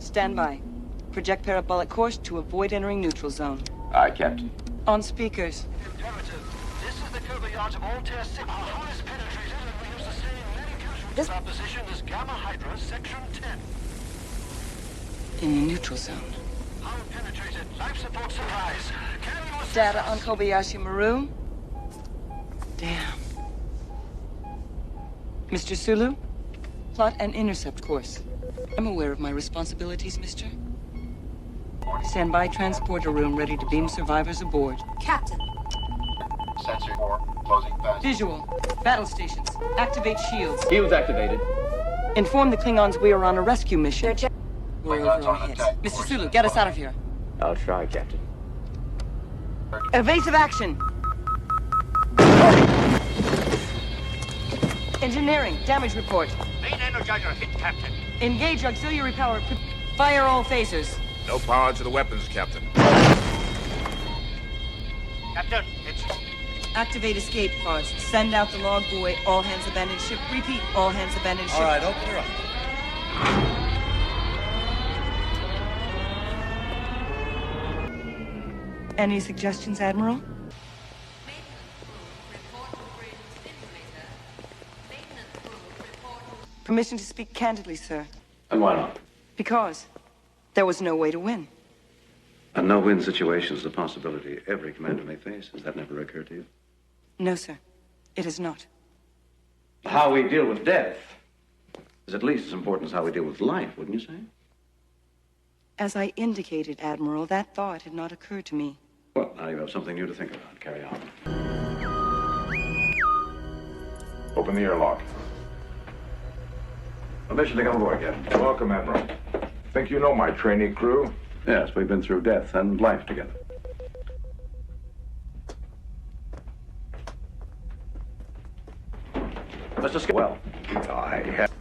Stand by. Project parabolic course to avoid entering neutral zone. Aye, Captain. On speakers. Imperative. This is the Kobayat of all Tier 6. Our hull is penetrated and we have sustained many casualties. Our position is Gamma Hydra, Section 10. In the neutral zone. Hull penetrated. Life support supplies. Can you assist Data us? on Kobayashi Maru. Damn. Mr. Sulu, plot an intercept course. I'm aware of my responsibilities, mister. Stand by transporter room ready to beam survivors aboard. Captain. Sensor 4, closing fast. Visual. Battle stations. Activate shields. Shields activated. Inform the Klingons we are on a rescue mission. We're Klingons over our on heads. attack. Mr. Sulu, get us out of here. I'll try, Captain. Evasive action. Engineering, damage report. Main energizer hit, Captain. Engage auxiliary power. Fire all phasers. No power to the weapons, Captain. Captain, it's... Activate escape pods. Send out the log buoy. All hands abandon ship. Repeat, all hands abandon ship. All right, open her up. Any suggestions, Admiral? Permission to speak candidly, sir. And why not? Because there was no way to win. A no-win situation is a possibility every commander may face. Has that never occurred to you? No, sir. It is not. How we deal with death is at least as important as how we deal with life, wouldn't you say? As I indicated, Admiral, that thought had not occurred to me. Well, now you have something new to think about. Carry on. Open the airlock. Permission to come aboard, Captain. Welcome, Admiral. Think you know my trainee crew? Yes, we've been through death and life together. Let's just get well. I have...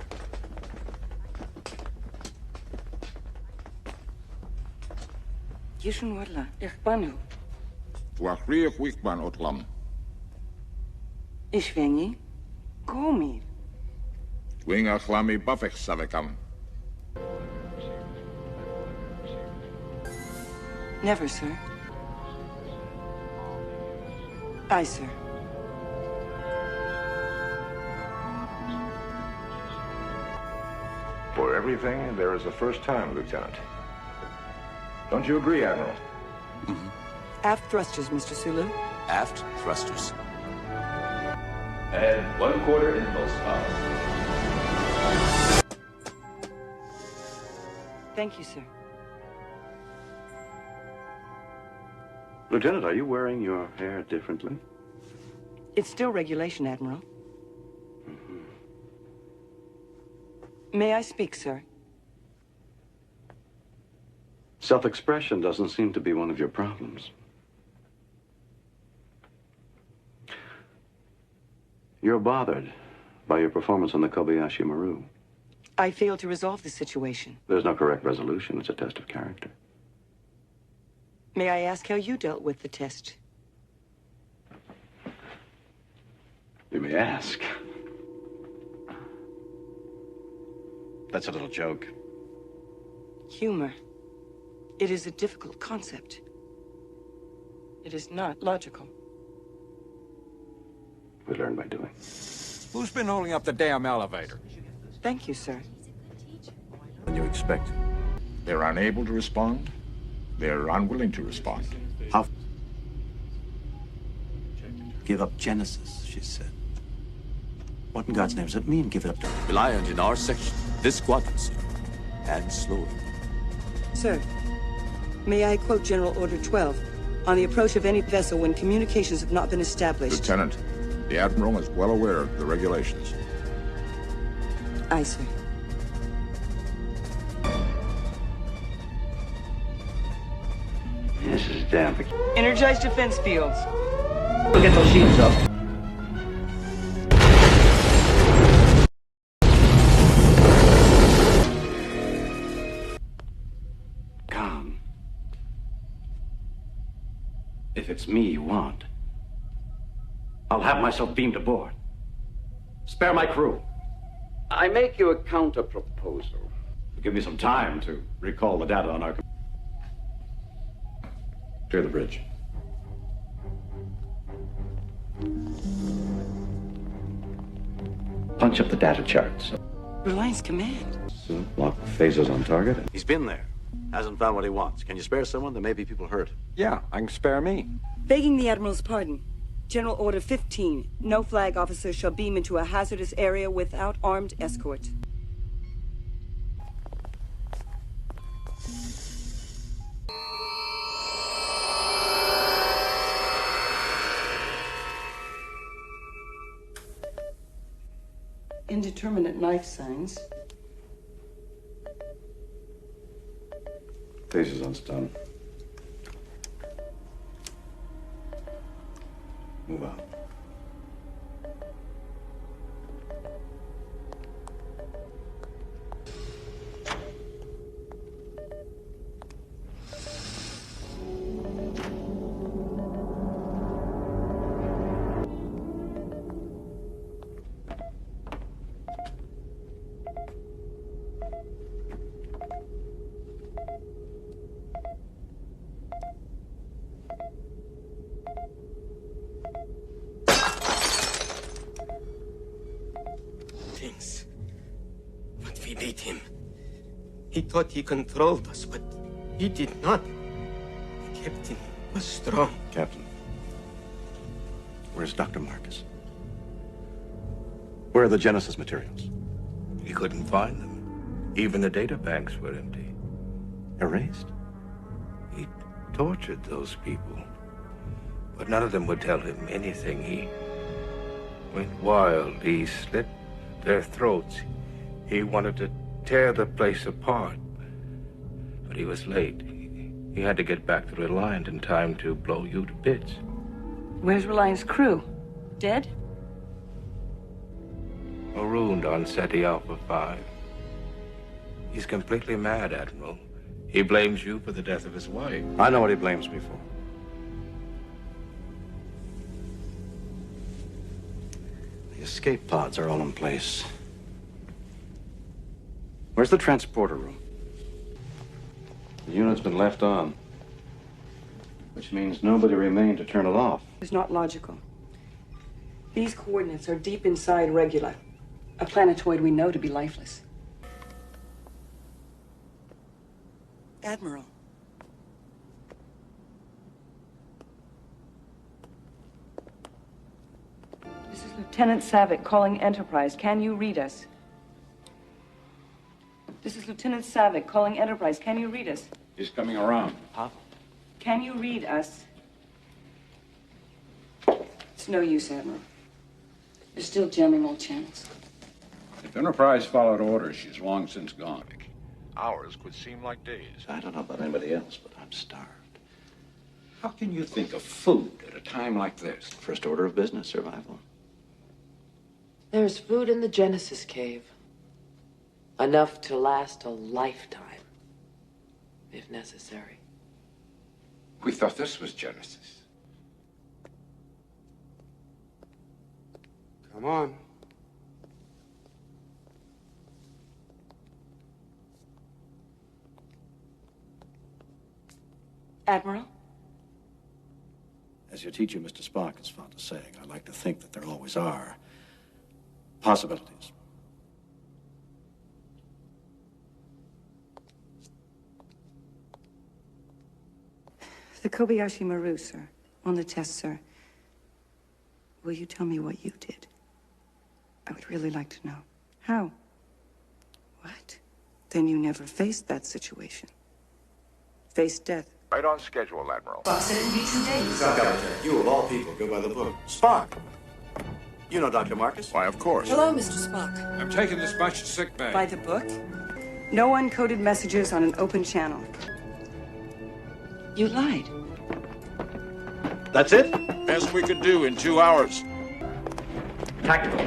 Yishun wala, ikhbanu. Tuachriach Wichban Otlam. Ishvengi, komir. Winga Chlami Buffek Savekam. Never, sir. Aye, sir. For everything, there is a first time, Lieutenant. Don't you agree, Admiral? Aft thrusters, Mr. Sulu. Aft thrusters. And 1/4 impulse power. Thank you, sir. Lieutenant, are you wearing your hair differently? It's still regulation, Admiral. May I speak, sir? Self-expression doesn't seem to be one of your problems. You're bothered by your performance on the Kobayashi Maru. I failed to resolve the situation. There's no correct resolution. It's a test of character. May I ask how you dealt with the test? You may ask. That's a little joke. Humor. It is a difficult concept. It is not logical. We learn by doing. Who's been holding up the damn elevator? Thank you, sir. What do you expect? They're unable to respond. They're unwilling to respond. How? Give up Genesis, she said. What in God's name does it mean, give it up to Reliant in our section, this squadron, sir. And slowly. Sir, may I quote General Order 12 on the approach of any vessel when communications have not been established? Lieutenant, the Admiral is well aware of the regulations. Aye, sir. This is damn peculiar. Energize defense fields. We'll get those shields up. Calm. If it's me you want, I'll have myself beamed aboard. Spare my crew. I make you a counter proposal. Give me some time to recall the data on our... Clear the bridge. Punch up the data charts. Reliance Command. So, lock phases on target. He's been there. Hasn't found what he wants. Can you spare someone? There may be people hurt. Yeah, I can spare me. Begging the Admiral's pardon. General Order 15. No flag officer shall beam into a hazardous area without armed escort. Indeterminate knife signs. Phases on stun. Move out. But we beat him. He thought he controlled us, but he did not. The captain was strong. Captain, where's Dr. Marcus? Where are the Genesis materials? He couldn't find them. Even the data banks were empty. Erased? He tortured those people, but none of them would tell him anything. He went wild. He slit their throats. He wanted to tear the place apart, but he was late. He had to get back to Reliant in time to blow you to bits. Where's Reliance crew? Dead? Marooned on SETI Alpha 5. He's completely mad, Admiral. He blames you for the death of his wife. I know what he blames me for. The escape pods are all in place. Where's the transporter room? The unit's been left on, which means nobody remained to turn it off. It's not logical. These coordinates are deep inside Regula, a planetoid we know to be lifeless. Admiral. This is Lieutenant Saavik calling Enterprise. Can you read us? This is Lieutenant Saavik calling Enterprise. Can you read us? He's coming around. Huh? Can you read us? It's no use, Admiral. They're still jamming all channels. If Enterprise followed orders, she's long since gone. Hours could seem like days. I don't know about anybody else, but I'm starved. How can you think of food at a time like this? First order of business, survival. There's food in the Genesis cave. Enough to last a lifetime, if necessary. We thought this was Genesis. Come on. Admiral? As your teacher, Mr. Spock, is fond of saying, I like to think that there always are possibilities. The Kobayashi Maru, sir. On the test, sir. Will you tell me what you did? I would really like to know. How? What? Then you never faced that situation. Faced death. Right on schedule, Admiral. Spock said it'd be 2 days. Captain, you of all people go by the book. Spock! You know Dr. Marcus? Why, of course. Hello, Mr. Spock. I'm taking this bunch to sick bay. By the book? No uncoded messages on an open channel. You lied. That's it? Best we could do in 2 hours. Tactical.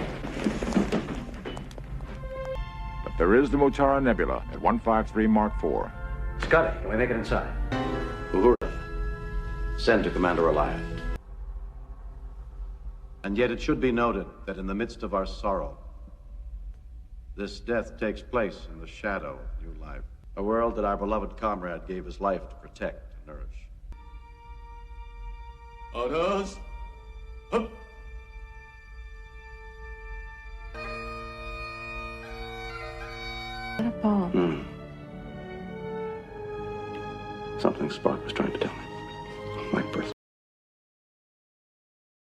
But there is the Motara Nebula at 153 Mark IV. Scotty, can we make it inside? Uhura. Send to Commander Reliant. And yet it should be noted that in the midst of our sorrow, This death takes place in the shadow of new life. A world that our beloved comrade gave his life to protect and nourish. Orders! Hup! What a ball. Something Spark was trying to tell me. My birthday.